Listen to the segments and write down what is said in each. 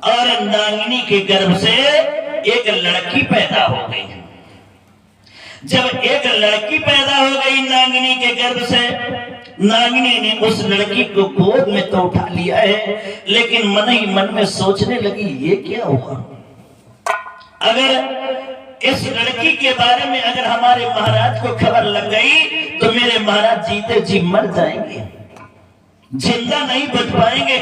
और नागिनी के गर्भ से एक लड़की पैदा हो गई। जब एक लड़की पैदा हो गई नागिनी के गर्भ से, नागिनी ने उस लड़की को गोद में तो उठा लिया है, लेकिन मन ही मन में सोचने लगी ये क्या हुआ। अगर इस लड़की के बारे में अगर हमारे महाराज को खबर लग गई तो मेरे महाराज जीते जी मर जाएंगे, जिंदा नहीं बच पाएंगे।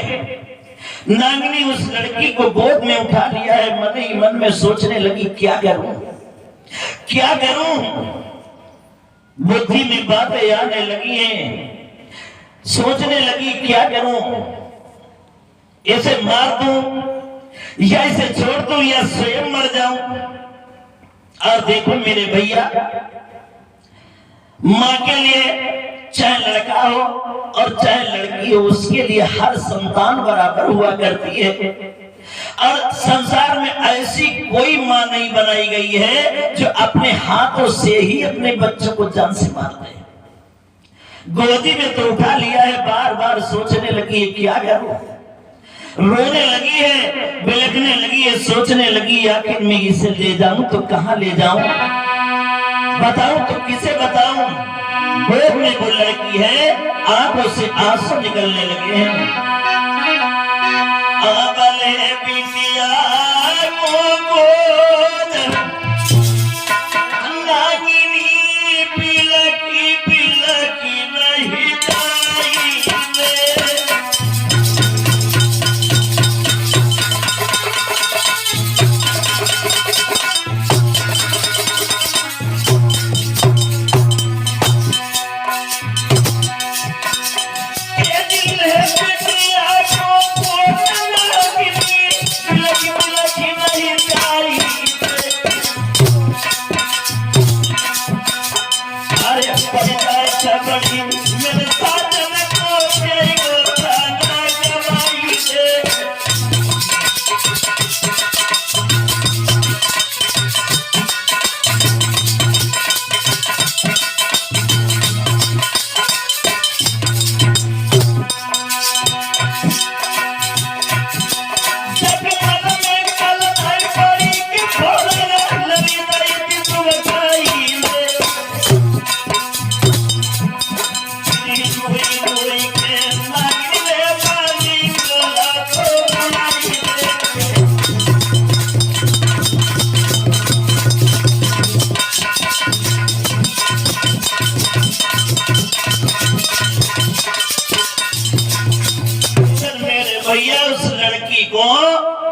नागिनी उस लड़की को गोद में उठा लिया है, मन ही मन में सोचने लगी क्या करूं क्या करूं। बुद्धि में बातें आने लगी हैं, सोचने लगी क्या करूं, इसे मार दूं या इसे छोड़ दूं या स्वयं मर जाऊं। और देखो मेरे भैया, मां के लिए चाहे लड़का हो और चाहे लड़की हो, उसके लिए हर संतान बराबर हुआ करती है। और संसार में ऐसी कोई मां नहीं बनाई गई है जो अपने हाथों से ही अपने बच्चों को जान से मार दे। गोदी में तो उठा लिया है, बार बार सोचने लगी है क्या करूं, रोने लगी है, बिलखने लगी है, सोचने लगी आखिर मैं इसे ले जाऊं तो कहां ले जाऊं, बताऊं तो किसे बताऊं। गोद में वो लड़की है, आंखों से आंसू निकलने लगे हैं। बिटिया को गोद नागिनी बिलकी बिलकी नहीं जाई।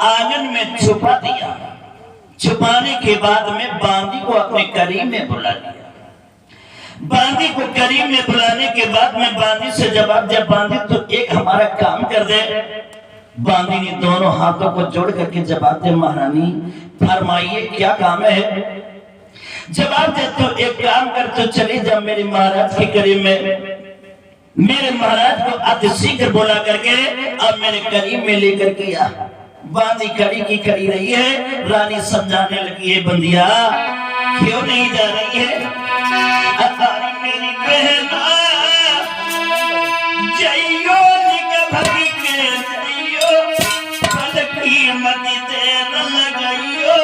आंगन में छुपा दिया। छुपाने के बाद में बांदी को अपने करीब में बुला लिया। बांदी को करीब में बुलाने के बाद में बांदी से जवाब दिया, बांदी तो एक हमारा काम कर दे। बांदी ने दोनों हाथों को जोड़ करके जवाब दिया, महारानी फरमाइए क्या काम है। जवाब दे तो एक काम कर, तो चले जा मेरे महाराज के करीब में, मेरे महाराज को अति शीघ्र बुला करके अब मेरे करीब में लेकर के आ। बांदी खड़ी की खड़ी रही है, रानी समझाने लगी है, बंदिया क्यों नहीं जा रही है, अतारी मेरी बहना जइयो निक भगी के जइयो, पद की मति देर लगाइयो,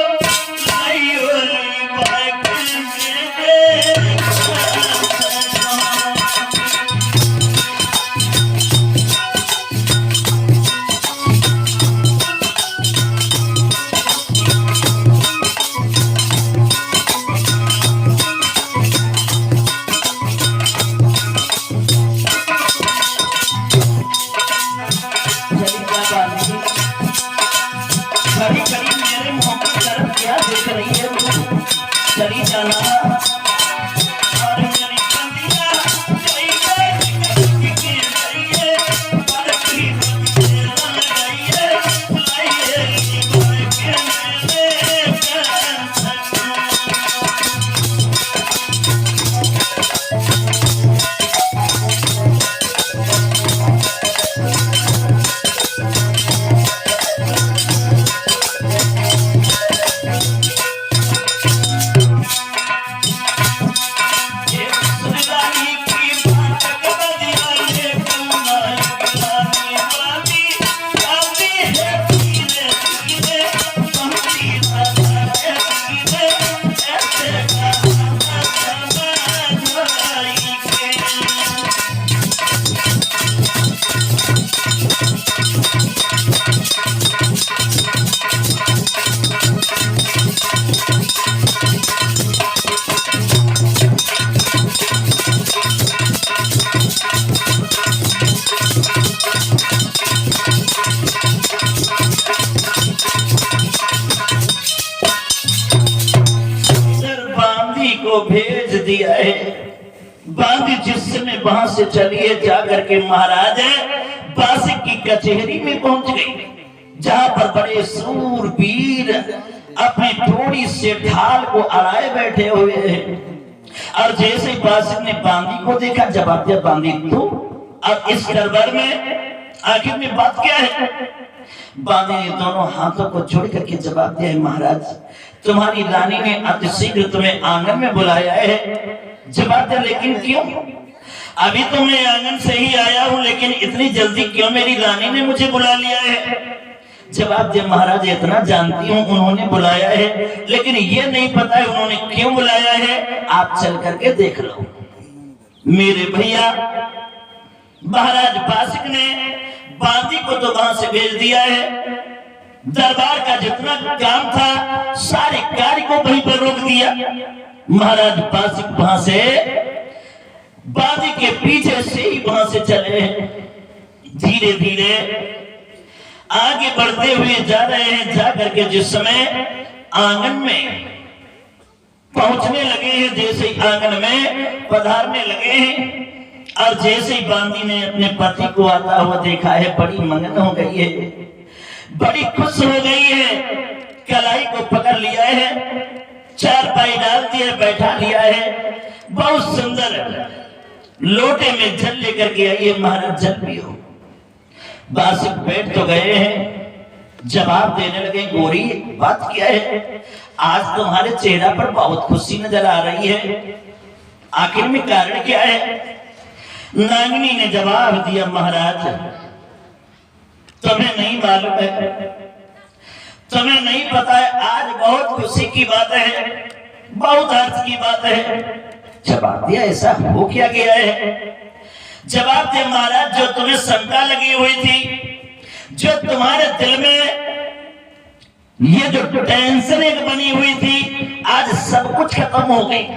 लाइयो ली बाइक में खड़ी खड़ी मेरे मुंह की तरफ दिया है। बांदी जिस समय वहां से चलिए जाकर के महाराज बासिक की कचहरी में पहुंच गई, जहां पर बड़े सूरवीर अपनी थोड़ी से ढाल को अड़ाए बैठे हुए हैं। और जैसे ही बासिक ने बांदी को देखा, जवाब दिया, बांदी तू और इस दरबार में आखिर में बात क्या है? बांदी ने दोनों हाथों को जोड़ करके जवाब दिया है, महाराज तुम्हारी रानी ने अतिशीघ्र तुम्हें आंगन में बुलाया है। जवाब दिया, लेकिन क्यों? अभी तो मैं आंगन से ही आया हूं, लेकिन इतनी जल्दी क्यों मेरी रानी ने मुझे बुला लिया है? जवाब दिया, महाराज इतना जानती हूं उन्होंने बुलाया है, लेकिन ये नहीं पता है उन्होंने क्यों बुलाया है, आप चल करके देख लो। मेरे भैया महाराज बासिक ने बांदी को तो वहां से भेज दिया है। दरबार का जितना काम था सारे कार्य को वहीं पर रोक दिया। महाराज बासिक वहां से बांदी के पीछे से ही वहां से चले हैं। धीरे धीरे आगे बढ़ते हुए जा रहे हैं। जा करके जिस समय आंगन में पहुंचने लगे हैं, जैसे ही आंगन में पधारने लगे हैं, और जैसे ही बांदी ने अपने पति को आता हुआ देखा है, बड़ी मगन हो गई है, बड़ी खुश हो गई है। कलाई को पकड़ लिया है, चारपाई डाल दिया, बैठा लिया है। बहुत सुंदर लोटे में जल लेकर के आई है, महाराज जल पियो। बासिक बैठ तो गए हैं, जवाब देने लगे, गोरी बात क्या है? आज तुम्हारे चेहरा पर बहुत खुशी नजर आ रही है, आखिर में कारण क्या है? नागिनी ने जवाब दिया, महाराज तुम्हें नहीं मालूम है, तुम्हें नहीं पता है, आज बहुत खुशी की बात है, बहुत हर्ष की बात है। जवाब दिया, ऐसा हो क्या गया है? जवाब दिया, महाराज जो तुम्हें शंका लगी हुई थी, जो तुम्हारे दिल में ये जो टेंशन एक बनी हुई थी, आज सब कुछ खत्म हो गई।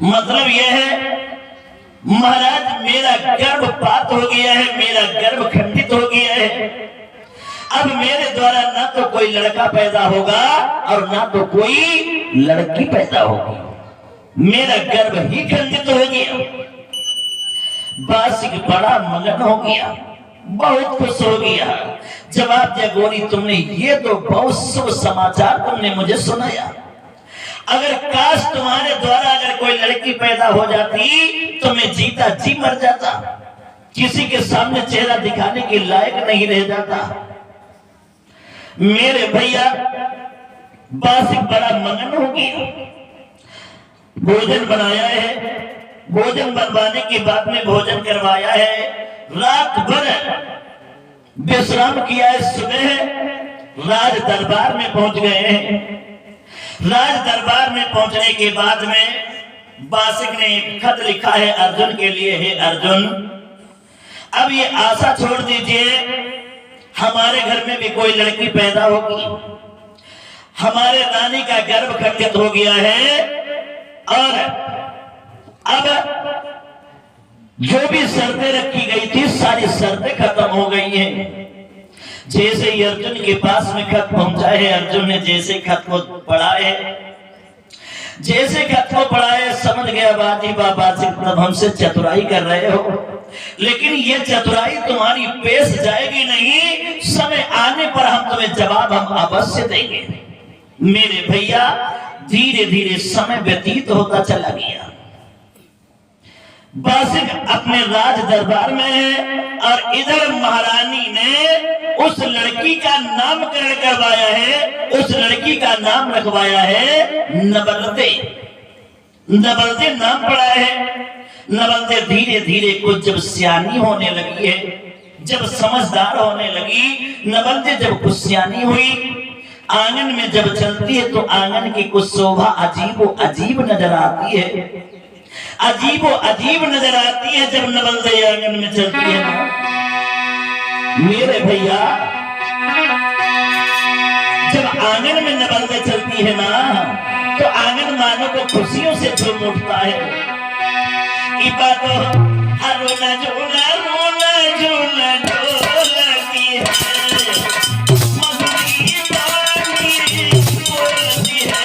मतलब यह है महाराज, मेरा गर्भपात हो गया है, मेरा गर्भ खंडित हो गया है। अब मेरे द्वारा ना तो कोई लड़का पैदा होगा और ना तो कोई लड़की पैदा होगी, मेरा गर्भ ही खंडित हो गया। बासिक बड़ा मगन हो गया, बहुत खुश हो गया। जवाब दिया, गोरी तुमने ये तो बहुत शुभ समाचार तुमने मुझे सुनाया। अगर काश तुम्हारे द्वारा अगर कोई लड़की पैदा हो जाती तो मैं जीता जी मर जाता, किसी के सामने चेहरा दिखाने के लायक नहीं रह जाता। मेरे भैया बासिक बड़ा मगन हो गया। भोजन बनाया है, भोजन बनवाने के बाद में भोजन करवाया है, रात भर विश्राम किया है। सुबह राज दरबार में पहुंच गए हैं। राज दरबार में पहुंचने के बाद में बासिक ने एक खत लिखा है अर्जुन के लिए, हे अर्जुन अब ये आशा छोड़ दीजिए, हमारे घर में भी कोई लड़की पैदा होगी, हमारे रानी का गर्भ खंडित हो गया है, और अब जो भी शर्तें रखी गई थी सारी शर्तें खत्म हो गई हैं। जैसे ही अर्जुन के पास में खत पहुंचा है, अर्जुन ने जैसे खत को पढ़ा है, जैसे खत को पढ़ा है, समझ गया बाजी बाबा से तब हमसे चतुराई कर रहे हो, लेकिन ये चतुराई तुम्हारी पेश जाएगी नहीं, समय आने पर हम तुम्हें जवाब हम अवश्य देंगे। मेरे भैया धीरे धीरे समय व्यतीत होता चला गया। बासिक अपने राज दरबार में है और इधर महारानी ने उस लड़की का नामकरण करवाया है, उस लड़की का नाम रखवाया है नवलते। नवलते नाम पड़ा है। नवलते धीरे धीरे कुछ जब सियानी होने लगी है, जब समझदार होने लगी, नवलते जब कुछ सियानी हुई, आंगन में जब चलती है तो आंगन की कुछ शोभा अजीब अजीब नजर आती है, अजीबो अजीब नजर आती है जब नवलते आंगन में चलती है ना। मेरे भैया जब आंगन में नवलते चलती है ना तो आंगन मानो को खुशियों से झूम उठता है। रोना झूला रोना झूला ढोलती है, मधुरी वाणी बोलती है,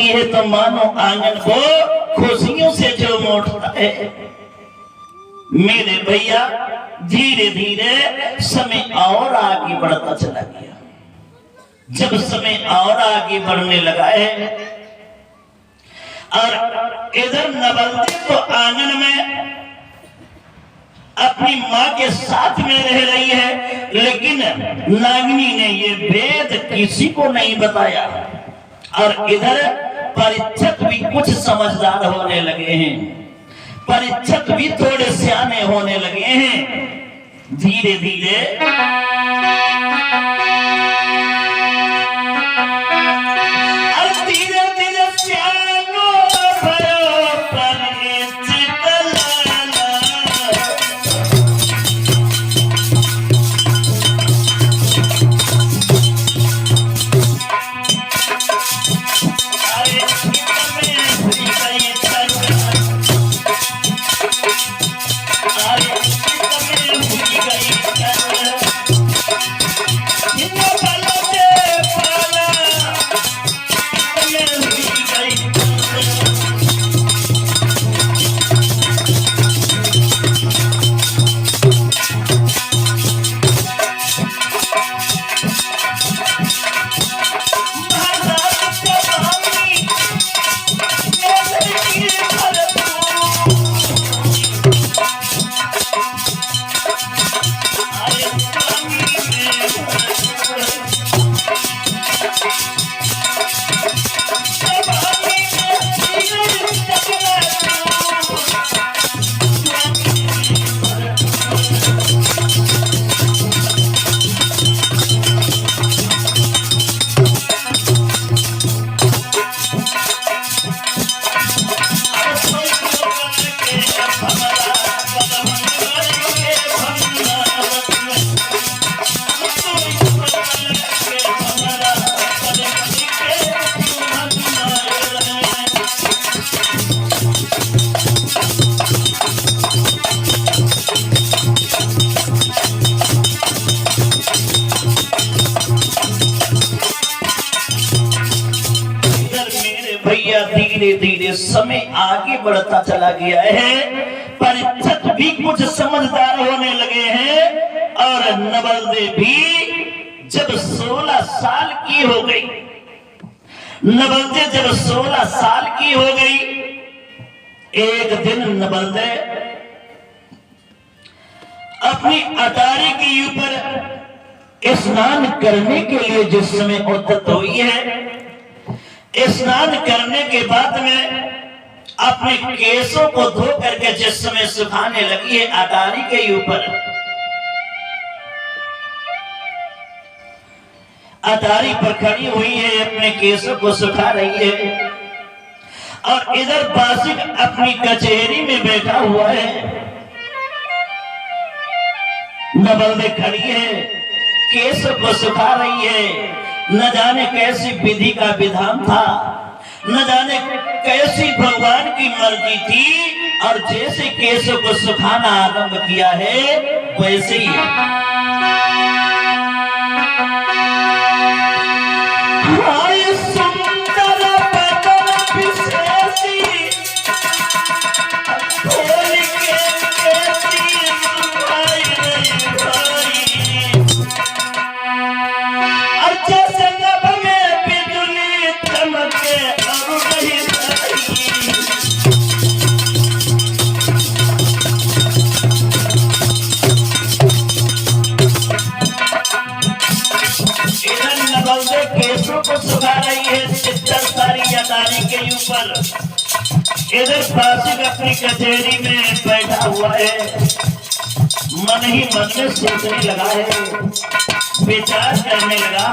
होती है तो मानो आंगन को खुशियों से झूम उठता है। मेरे भैया धीरे धीरे समय और आगे बढ़ता चला गया। जब समय और आगे बढ़ने लगा है और इधर नवलती तो आंगन में अपनी माँ के साथ में रह रही है, लेकिन नागिनी ने ये भेद किसी को नहीं बताया। और इधर परीक्षक भी कुछ समझदार होने लगे हैं, परीक्षक भी थोड़े सियाने होने लगे हैं। धीरे धीरे धीरे धीरे समय आगे बढ़ता चला गया है। परीक्षक भी कुछ समझदार होने लगे हैं और नवलदे भी जब 16 साल की हो गई, नवलदे जब 16 साल की हो गई, एक दिन नवलदे अपनी अटारी के ऊपर स्नान करने के लिए जिस समय उद्यत हुई है, स्नान करने के बाद में अपने केसों को धो करके जिस समय सुखाने लगी है अटारी के ऊपर, अटारी पर खड़ी हुई है, अपने केसों को सुखा रही है। और इधर बासिक अपनी कचहरी में बैठा हुआ है, नवलदे खड़ी है, केसों को सुखा रही है। न जाने कैसी विधि का विधान था, न जाने कैसी भगवान की मर्जी थी, और जैसे केसों को सुखाना आरंभ किया है वैसे ही केसों को सुखा रही है चित्तर सारी अटारी के ऊपर। इधर बासिक अपनी कचहरी में बैठा हुआ है, मन ही मन में सोचने लगा है, विचार करने लगा।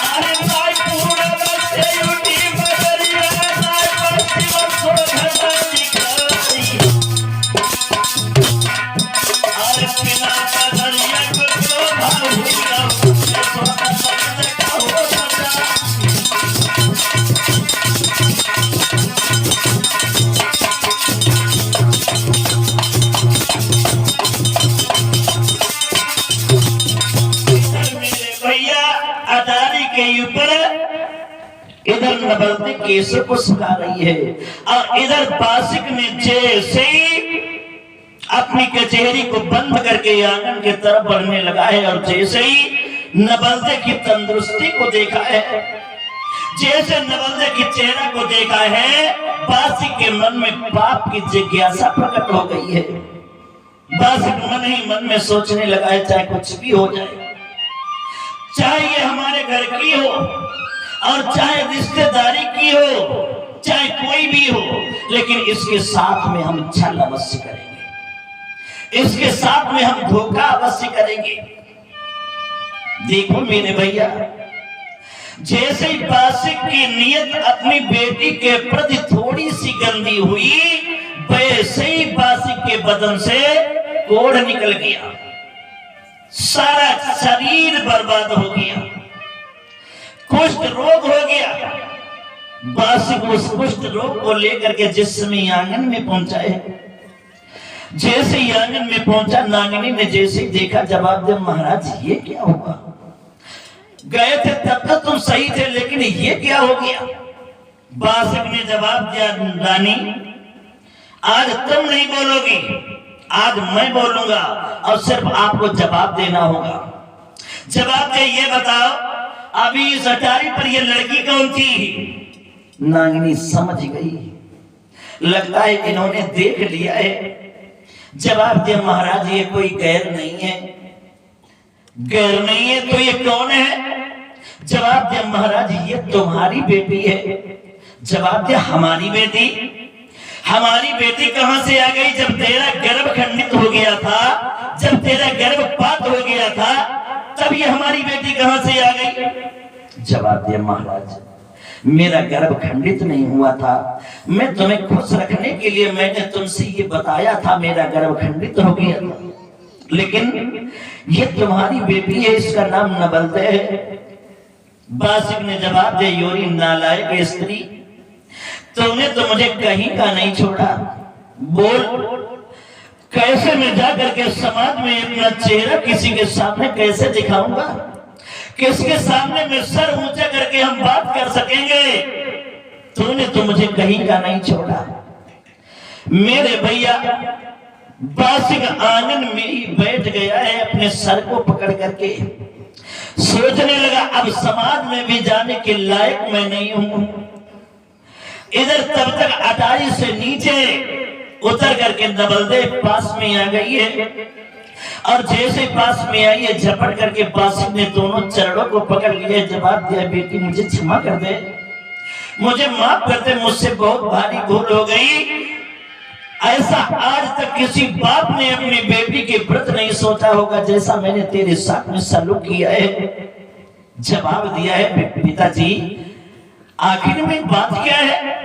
अरे भाई पूरा बच्चे उठी बदरिया नाय बच्ची बच्चों घटा दिखाई। अरे पिना बदरिया को भाऊंगा सोना सच्चा हो सच्चा। भैया अटारी के ऊपर इधर नबलते केसर को सुखा रही है और इधर बासिक ने जैसे ही अपनी कचहरी को बंद करके आंगन की तरफ बढ़ने लगा है और जैसे ही नबलते की तंदुरुस्ती को देखा है, जैसे नबलते की चेहरा को देखा है, बासिक के मन में पाप की जिज्ञासा प्रकट हो गई है। बासिक मन ही मन में सोचने लगा है चाहे कुछ भी हो जाए, चाहे ये हमारे घर की हो और चाहे रिश्तेदारी की हो, चाहे कोई भी हो, लेकिन इसके साथ में हम छल अवश्य करेंगे, इसके साथ में हम धोखा अवश्य करेंगे। देखो मेरे भैया, जैसे ही बासिक की नीयत अपनी बेटी के प्रति थोड़ी सी गंदी हुई, वैसे ही बासिक के बदन से कोढ़ निकल गया, सारा शरीर बर्बाद हो गया, कुष्ठ रोग हो गया। बासिक उस कुष्ठ रोग को लेकर के जिस समय आंगन में पहुंचा है, जैसे ही आंगन में पहुंचा, नागिनी ने जैसे ही देखा, जवाब दिया, महाराज ये क्या हुआ? गए थे तब तक तुम सही थे, लेकिन ये क्या हो गया? बासिक ने जवाब दिया, रानी आज तुम नहीं बोलोगी, आज मैं बोलूंगा और सिर्फ आपको जवाब देना होगा। जवाब दे, ये बताओ अभी इस अटारी पर ये लड़की कौन थी? नागिनी समझ गई, लगता है इन्होंने देख लिया है। जवाब दिया, महाराज ये कोई गैर नहीं है। गैर नहीं है तो ये कौन है? जवाब दिया, महाराज ये तुम्हारी बेटी है। जवाब दिया, हमारी बेटी? हमारी बेटी कहां से आ गई? जब तेरा गर्भ खंडित हो गया था, जब तेरा गर्भपात हो गया था, तब ये हमारी बेटी कहां से आ गई? जवाब दिया, महाराज मेरा गर्भ खंडित नहीं हुआ था, मैं तुम्हें खुश रखने के लिए मैंने तुमसे ये बताया था मेरा गर्भ खंडित हो गया था, लेकिन ये तुम्हारी बेटी है, इसका नाम नबलते है। बासिक ने जवाब दिया, योरी नालायक स्त्री, तुमने तो मुझे कहीं का नहीं छोड़ा। बोल, कैसे मैं जाकर के समाज में अपना चेहरा किसी के सामने कैसे दिखाऊंगा? किसके सामने मैं सर ऊंचा करके हम बात कर सकेंगे? तूने तो मुझे कहीं का नहीं छोड़ा। मेरे भैया, बासिक आंगन में ही बैठ गया है, अपने सर को पकड़ करके सोचने लगा, अब समाज में भी जाने के लायक मैं नहीं हूं। इधर तब तक अटारी से नीचे उतर करके नबलदे पास में आ गई है और जैसे पास में आई है, झपट करके बासिक ने दोनों चरणों को पकड़ लिया। जवाब दिया, बेटी मुझे क्षमा कर दे, मुझे माफ कर दे, मुझसे बहुत भारी भूल हो गई। ऐसा आज तक किसी बाप ने अपनी बेटी के व्रत नहीं सोचा होगा जैसा मैंने तेरे साथ में सलूक किया है। जवाब दिया है, पिताजी आखिर में बात क्या है?